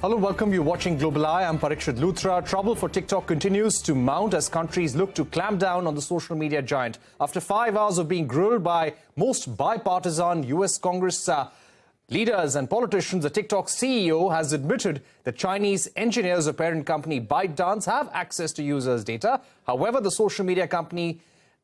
Hello, welcome. You're watching Global Eye. I'm Parikshit Luthra. Trouble for TikTok continues to mount as countries look to clamp down on the social media giant. After 5 hours of being grilled by most bipartisan U.S. Congress leaders and politicians, the TikTok CEO has admitted that Chinese engineers of parent company ByteDance have access to users' data. However, the social media company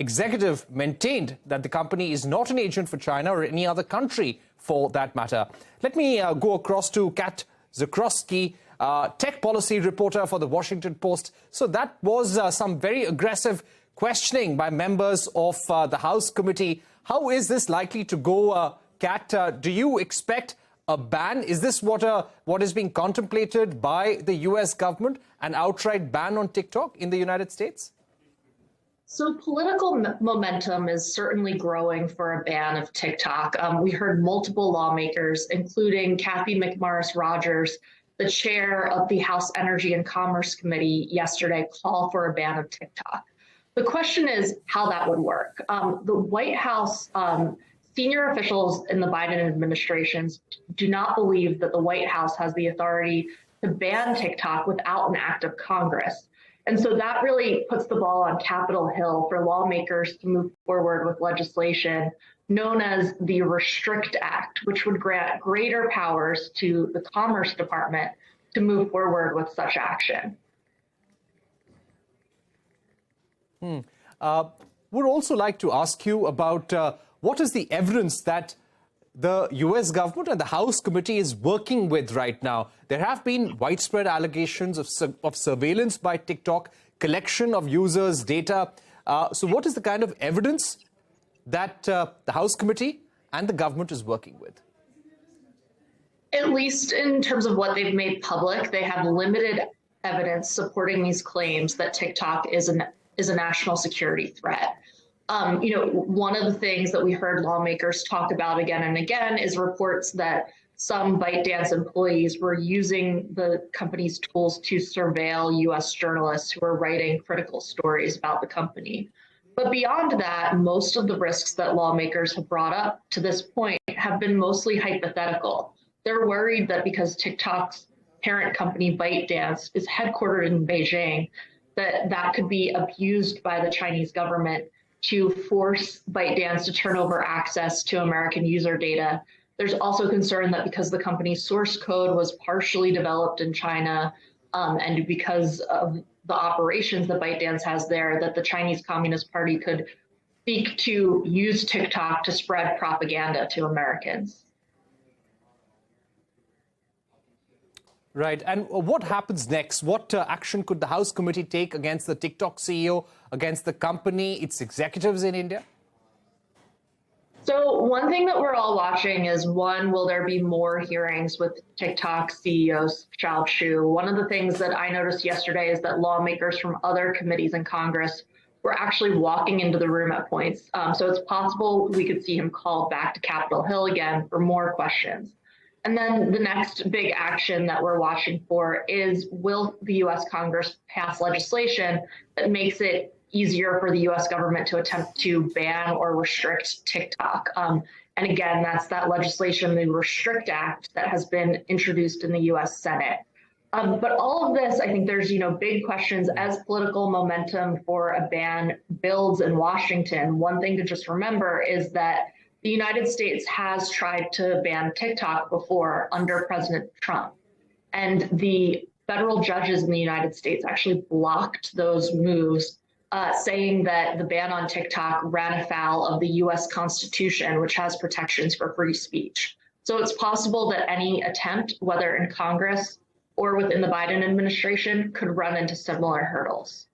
executive maintained that the company is not an agent for China or any other country for that matter. Let me go across to Kat Zakrowski, tech policy reporter for the Washington Post. So that was some very aggressive questioning by members of the House committee. How is this likely to go, Kat? Do you expect a ban? Is this what is being contemplated by the U.S. government, an outright ban on TikTok in the United States? So political momentum is certainly growing for a ban of TikTok. We heard multiple lawmakers, including Kathy McMorris-Rodgers, the chair of the House Energy and Commerce Committee yesterday, call for a ban of TikTok. The question is how that would work. The White House senior officials in the Biden administration do not believe that the White House has the authority to ban TikTok without an act of Congress. And so that really puts the ball on Capitol Hill for lawmakers to move forward with legislation known as the Restrict Act, which would grant greater powers to the Commerce Department to move forward with such action. Would also like to ask you about what is the evidence that the U.S. government and the House committee is working with right now. There have been widespread allegations of surveillance by TikTok, collection of users' data. So what is the kind of evidence that the House committee and the government is working with? At least in terms of what they've made public, they have limited evidence supporting these claims that TikTok is a national security threat. One of the things that we heard lawmakers talk about again and again is reports that some ByteDance employees were using the company's tools to surveil U.S. journalists who are writing critical stories about the company. But beyond that, most of the risks that lawmakers have brought up to this point have been mostly hypothetical. They're worried that because TikTok's parent company ByteDance is headquartered in Beijing, that could be abused by the Chinese government to force ByteDance to turn over access to American user data. There's also concern that because the company's source code was partially developed in China and because of the operations that ByteDance has there, that the Chinese Communist Party could seek to use TikTok to spread propaganda to Americans. Right. And what happens next? What action could the House committee take against the TikTok CEO, against the company, its executives in India? So one thing that we're all watching is, one, will there be more hearings with TikTok CEO Shao Chu? One of the things that I noticed yesterday is that lawmakers from other committees in Congress were actually walking into the room at points. So it's possible we could see him called back to Capitol Hill again for more questions. And then the next big action that we're watching for is, will the U.S. Congress pass legislation that makes it easier for the U.S. government to attempt to ban or restrict TikTok? And again, that's that legislation, the Restrict Act, that has been introduced in the U.S. Senate. But all of this, I think there's big questions as political momentum for a ban builds in Washington. One thing to just remember is that the United States has tried to ban TikTok before under President Trump. And the federal judges in the United States actually blocked those moves, saying that the ban on TikTok ran afoul of the U.S. Constitution, which has protections for free speech. So it's possible that any attempt, whether in Congress or within the Biden administration, could run into similar hurdles.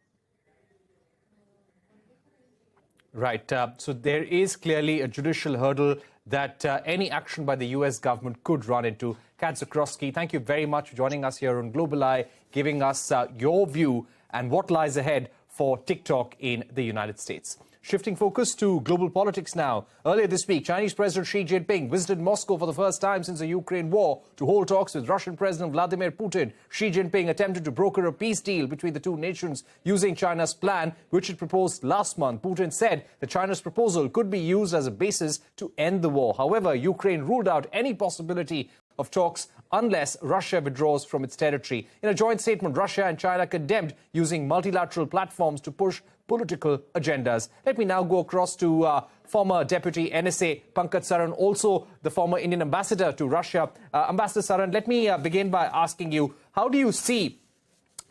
Right. So there is clearly a judicial hurdle that any action by the U.S. government could run into. Kat Zakrowski, thank you very much for joining us here on Global Eye, giving us your view and what lies ahead for TikTok in the United States. Shifting focus to global politics now. Earlier this week, Chinese President Xi Jinping visited Moscow for the first time since the Ukraine war to hold talks with Russian President Vladimir Putin. Xi Jinping attempted to broker a peace deal between the two nations using China's plan, which it proposed last month. Putin said that China's proposal could be used as a basis to end the war. However, Ukraine ruled out any possibility of talks unless Russia withdraws from its territory. In a joint statement, Russia and China condemned using multilateral platforms to push political agendas. Let me now go across to former Deputy NSA Pankaj Saran, also the former Indian ambassador to Russia. Ambassador Saran, let me begin by asking you, how do you see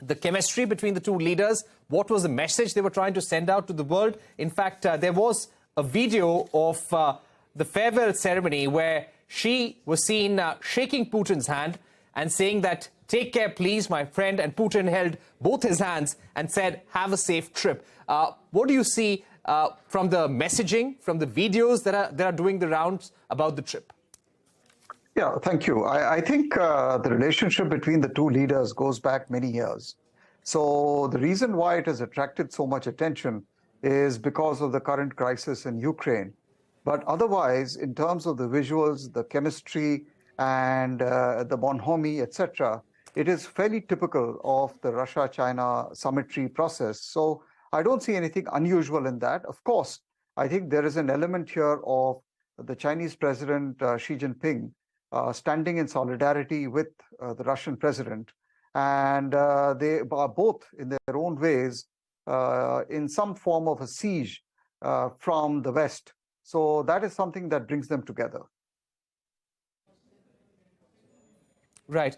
the chemistry between the two leaders? What was the message they were trying to send out to the world? In fact, there was a video of the farewell ceremony where she was seen shaking Putin's hand and saying that, "Take care, please, my friend." And Putin held both his hands and said, "Have a safe trip." What do you see from the messaging, from the videos that are doing the rounds about the trip? Yeah, thank you. I think the relationship between the two leaders goes back many years. So the reason why it has attracted so much attention is because of the current crisis in Ukraine. But otherwise, in terms of the visuals, the chemistry, and the bonhomie, etc., it is fairly typical of the Russia-China summitry process. So I don't see anything unusual in that. Of course, I think there is an element here of the Chinese President Xi Jinping standing in solidarity with the Russian president. And they are both, in their own ways, in some form of a siege from the West. So that is something that brings them together. Right.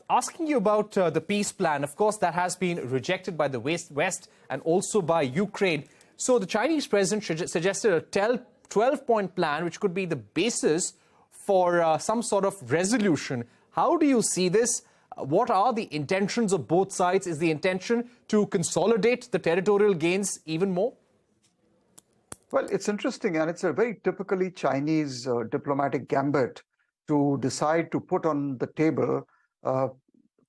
Asking you about the peace plan, of course, that has been rejected by the West and also by Ukraine. So the Chinese president suggested a 12-point plan, which could be the basis for some sort of resolution. How do you see this? What are the intentions of both sides? Is the intention to consolidate the territorial gains even more? Well, it's interesting, and it's a very typically Chinese diplomatic gambit to decide to put on the table a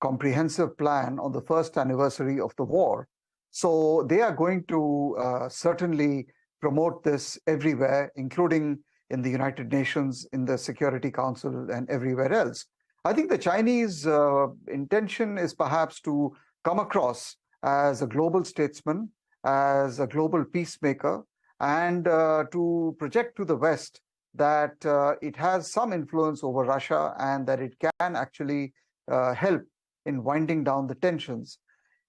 comprehensive plan on the first anniversary of the war. So they are going to certainly promote this everywhere, including in the United Nations, in the Security Council, and everywhere else. I think the Chinese intention is perhaps to come across as a global statesman, as a global peacemaker, and to project to the West that it has some influence over Russia and that it can actually help in winding down the tensions.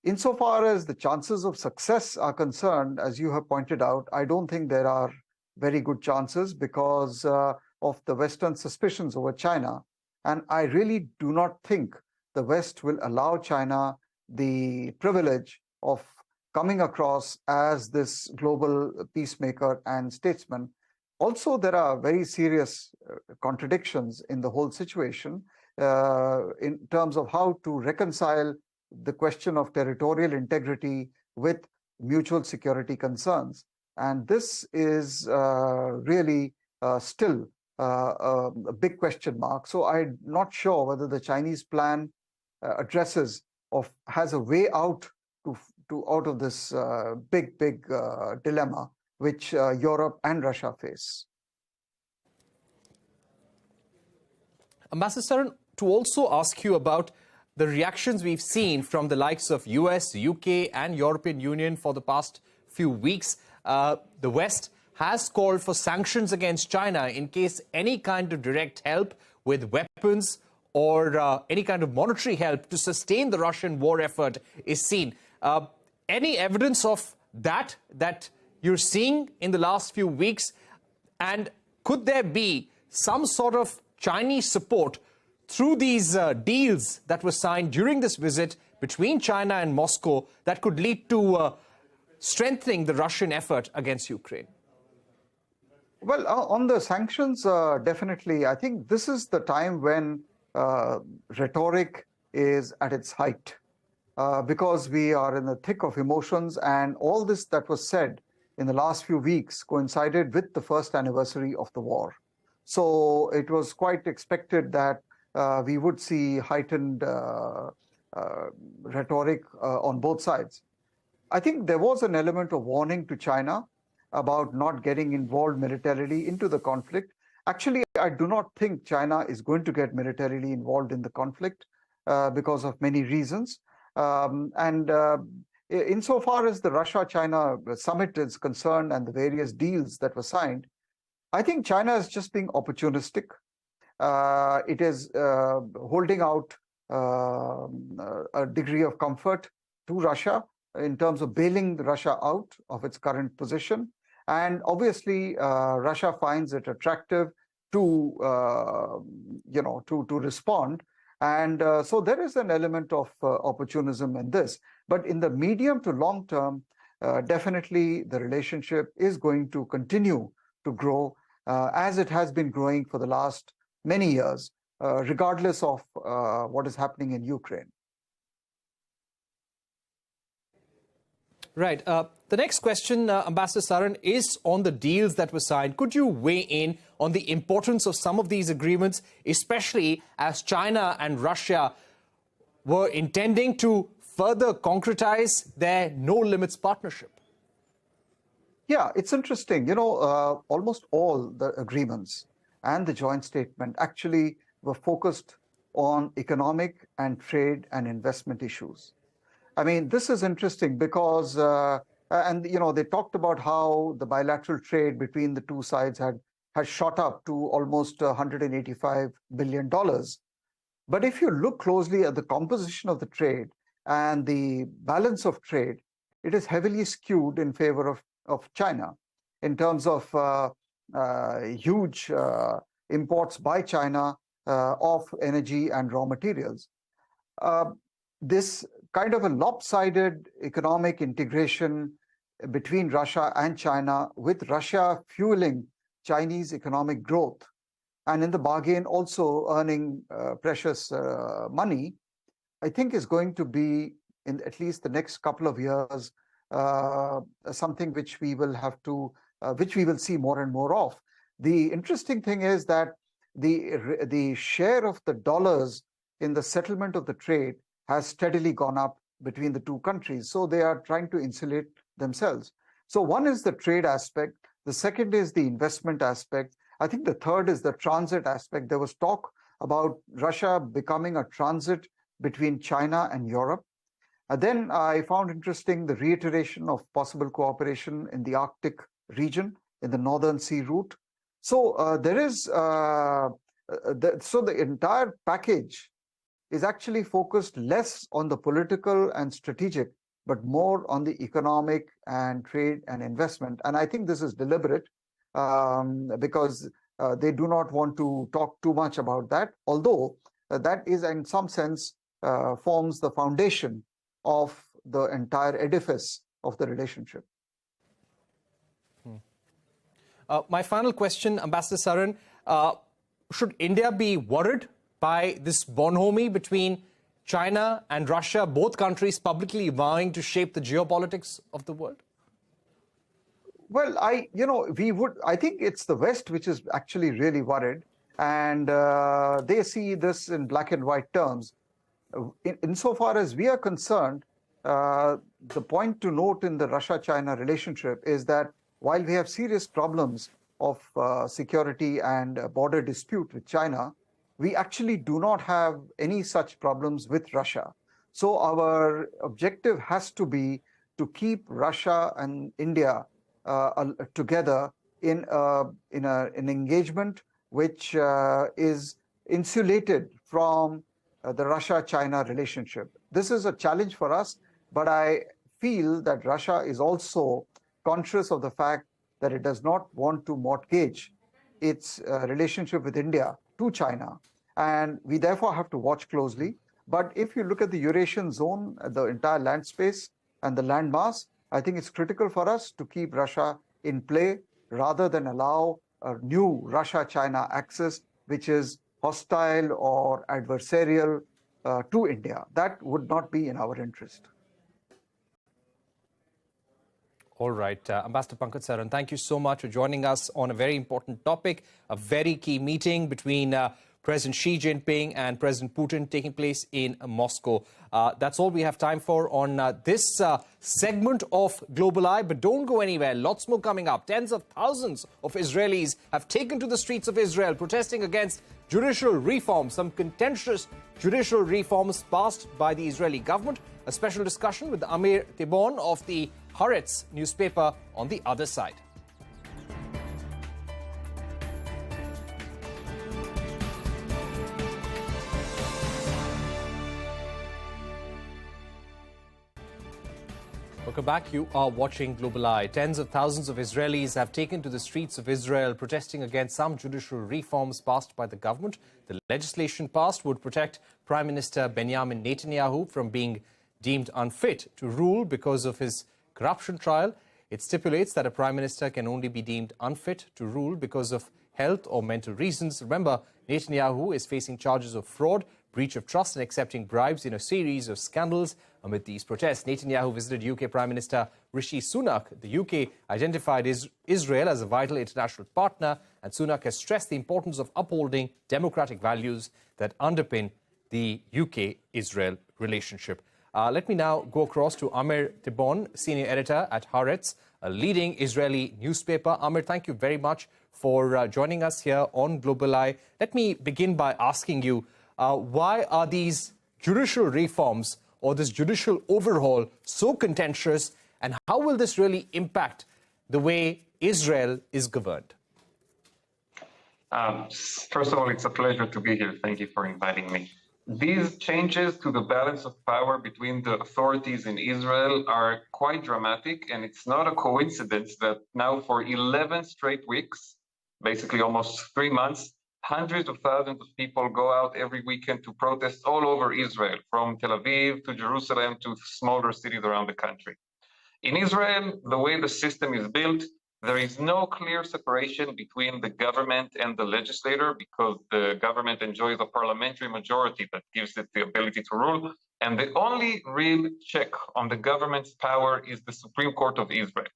Insofar as the chances of success are concerned, as you have pointed out, I don't think there are very good chances because of the Western suspicions over China. And I really do not think the West will allow China the privilege of coming across as this global peacemaker and statesman. Also, there are very serious contradictions in the whole situation in terms of how to reconcile the question of territorial integrity with mutual security concerns. And this is really still a big question mark. So I'm not sure whether the Chinese plan has a way out of this big dilemma which Europe and Russia face. Ambassador Saran, to also ask you about the reactions we've seen from the likes of US, UK and European Union for the past few weeks. The West has called for sanctions against China in case any kind of direct help with weapons or any kind of monetary help to sustain the Russian war effort is seen. Any evidence of that you're seeing in the last few weeks? And could there be some sort of Chinese support through these deals that were signed during this visit between China and Moscow that could lead to strengthening the Russian effort against Ukraine? Well, on the sanctions, definitely. I think this is the time when rhetoric is at its height because we are in the thick of emotions, and all this that was said in the last few weeks coincided with the first anniversary of the war. So it was quite expected that we would see heightened rhetoric on both sides. I think there was an element of warning to China about not getting involved militarily into the conflict. Actually, I do not think China is going to get militarily involved in the conflict because of many reasons. Insofar as the Russia-China summit is concerned and the various deals that were signed, I think China is just being opportunistic. It is holding out a degree of comfort to Russia in terms of bailing Russia out of its current position. And obviously, Russia finds it attractive to, to respond. And so there is an element of opportunism in this. But in the medium to long term, definitely the relationship is going to continue to grow as it has been growing for the last many years, regardless of what is happening in Ukraine. Right. The next question, Ambassador Saran, is on the deals that were signed. Could you weigh in on the importance of some of these agreements, especially as China and Russia were intending to further concretize their no-limits partnership? Yeah, it's interesting. Almost all the agreements and the joint statement actually were focused on economic and trade and investment issues. I mean, this is interesting because, they talked about how the bilateral trade between the two sides has shot up to almost $185 billion. But if you look closely at the composition of the trade and the balance of trade, it is heavily skewed in favor of China in terms of huge imports by China of energy and raw materials. This kind of a lopsided economic integration between Russia and China, with Russia fueling Chinese economic growth, and in the bargain also earning precious money, I think is going to be, in at least the next couple of years, something which we will see more and more of. The interesting thing is that the share of the dollars in the settlement of the trade has steadily gone up between the two countries. So they are trying to insulate themselves. So one is the trade aspect. The second is the investment aspect. I think the third is the transit aspect. There was talk about Russia becoming a transit between China and Europe. Then I found interesting the reiteration of possible cooperation in the Arctic region, in the Northern Sea route. So the entire package is actually focused less on the political and strategic, but more on the economic and trade and investment. And I think this is deliberate because they do not want to talk too much about that, although that is in some sense forms the foundation of the entire edifice of the relationship. My final question, Ambassador Saran, should India be worried by this bonhomie between China and Russia, both countries publicly vowing to shape the geopolitics of the world? Well, I think it's the West which is actually really worried, and they see this in black and white terms. Insofar as we are concerned, the point to note in the Russia-China relationship is that while we have serious problems of security and border dispute with China, we actually do not have any such problems with Russia. So our objective has to be to keep Russia and India together in an engagement which is insulated from the Russia-China relationship. This is a challenge for us, but I feel that Russia is also conscious of the fact that it does not want to mortgage its relationship with India to China. And we therefore have to watch closely. But if you look at the Eurasian zone, the entire land space and the land mass, I think it's critical for us to keep Russia in play rather than allow a new Russia-China axis, which is hostile or adversarial to India. That would not be in our interest. All right. Ambassador Pankaj Saran, thank you so much for joining us on a very important topic, a very key meeting between President Xi Jinping and President Putin taking place in Moscow. That's all we have time for on this segment of Global Eye. But don't go anywhere. Lots more coming up. Tens of thousands of Israelis have taken to the streets of Israel protesting against judicial reforms, some contentious judicial reforms passed by the Israeli government. A special discussion with Amir Tibon of the Haaretz Newspaper on the other side. Welcome back. You are watching Global Eye. Tens of thousands of Israelis have taken to the streets of Israel protesting against some judicial reforms passed by the government. The legislation passed would protect Prime Minister Benjamin Netanyahu from being deemed unfit to rule because of his corruption trial. It stipulates that a Prime Minister can only be deemed unfit to rule because of health or mental reasons. Remember, Netanyahu is facing charges of fraud, breach of trust and accepting bribes in a series of scandals. Amid these protests, Netanyahu visited UK Prime Minister Rishi Sunak. The UK identified Israel as a vital international partner, and Sunak has stressed the importance of upholding democratic values that underpin the UK-Israel relationship. Let me now go across to Amir Tibon, senior editor at Haaretz, a leading Israeli newspaper. Amir, thank you very much for joining us here on Global Eye. Let me begin by asking you, why are these judicial reforms or this judicial overhaul so contentious, and how will this really impact the way Israel is governed? First of all, it's a pleasure to be here. Thank you for inviting me. These changes to the balance of power between the authorities in Israel are quite dramatic, and it's not a coincidence that now for 11 straight weeks, basically almost 3 months, hundreds of thousands of people go out every weekend to protest all over Israel, from Tel Aviv to Jerusalem to smaller cities around the country. In Israel, the way the system is built, there is no clear separation between the government and the legislator because the government enjoys a parliamentary majority that gives it the ability to rule. And the only real check on the government's power is the Supreme Court of Israel.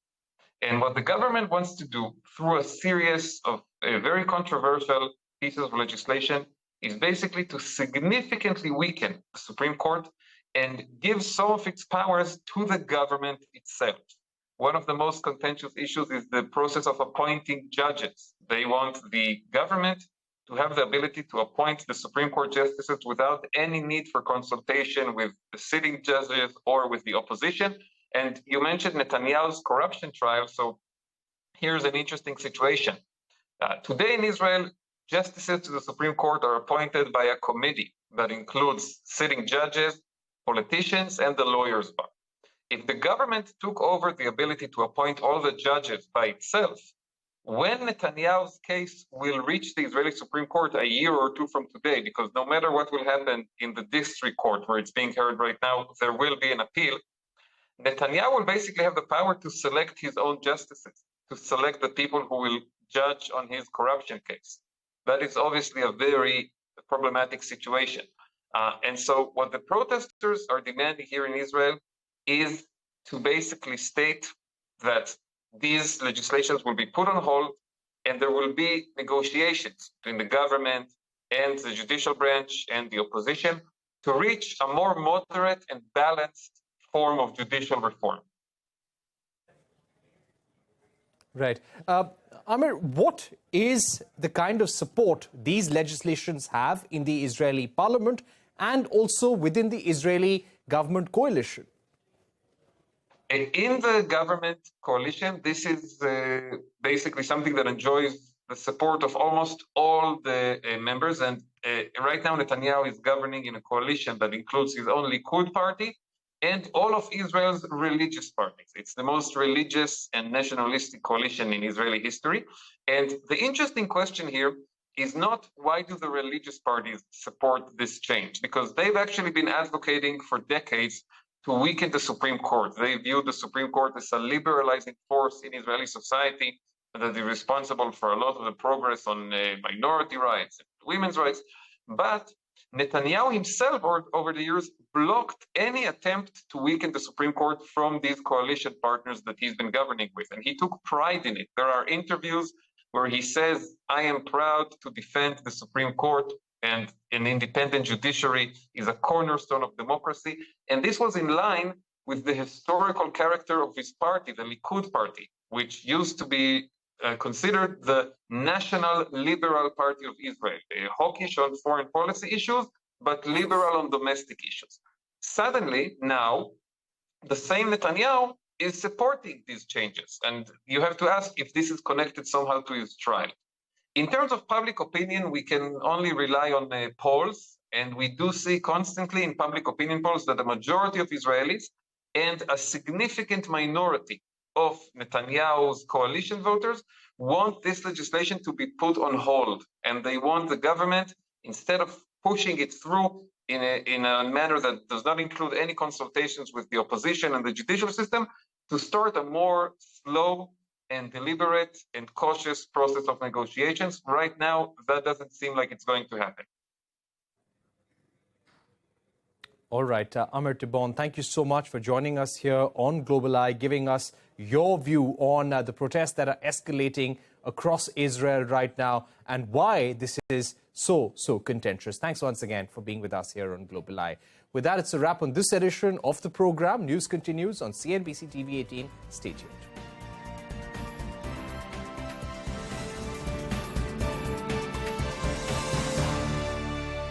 And what the government wants to do through a series of very controversial pieces of legislation is basically to significantly weaken the Supreme Court and give some of its powers to the government itself. One of the most contentious issues is the process of appointing judges. They want the government to have the ability to appoint the Supreme Court justices without any need for consultation with the sitting judges or with the opposition. And you mentioned Netanyahu's corruption trial, so here's an interesting situation. Today in Israel, justices to the Supreme Court are appointed by a committee that includes sitting judges, politicians, and the lawyers' bar. If the government took over the ability to appoint all the judges by itself, when Netanyahu's case will reach the Israeli Supreme Court a year or two from today, because no matter what will happen in the district court where it's being heard right now, there will be an appeal, Netanyahu will basically have the power to select his own justices, to select the people who will judge on his corruption case. That is obviously a very problematic situation. And so what the protesters are demanding here in Israel is to basically state that these legislations will be put on hold and there will be negotiations between the government and the judicial branch and the opposition to reach a more moderate and balanced form of judicial reform. Right. Amir, what is the kind of support these legislations have in the Israeli parliament and also within the Israeli government coalition? In the government coalition, this is basically something that enjoys the support of almost all the members. And right now, Netanyahu is governing in a coalition that includes his own Likud party and all of Israel's religious parties. It's the most religious and nationalistic coalition in Israeli history. And the interesting question here is not why do the religious parties support this change? Because they've actually been advocating for decades to weaken the Supreme Court. They view the Supreme Court as a liberalizing force in Israeli society that is responsible for a lot of the progress on minority rights and women's rights. But Netanyahu himself, over the years, blocked any attempt to weaken the Supreme Court from these coalition partners that he's been governing with. And he took pride in it. There are interviews where he says, I am proud to defend the Supreme Court, and an independent judiciary is a cornerstone of democracy. And this was in line with the historical character of his party, the Likud party, which used to be considered the national liberal party of Israel, hawkish on foreign policy issues, but liberal on domestic issues. Suddenly, now, the same Netanyahu is supporting these changes. And you have to ask if this is connected somehow to his trial. In terms of public opinion, we can only rely on polls, and we do see constantly in public opinion polls that the majority of Israelis and a significant minority of Netanyahu's coalition voters want this legislation to be put on hold. And they want the government, instead of pushing it through in a manner that does not include any consultations with the opposition and the judicial system, to start a more slow and deliberate and cautious process of negotiations. Right now, that doesn't seem like it's going to happen. All right, Amir Tibon, thank you so much for joining us here on Global Eye, giving us your view on the protests that are escalating across Israel right now and why this is so contentious. Thanks once again for being with us here on Global Eye. With that, it's a wrap on this edition of the program. News continues on CNBC-TV18. Stay tuned.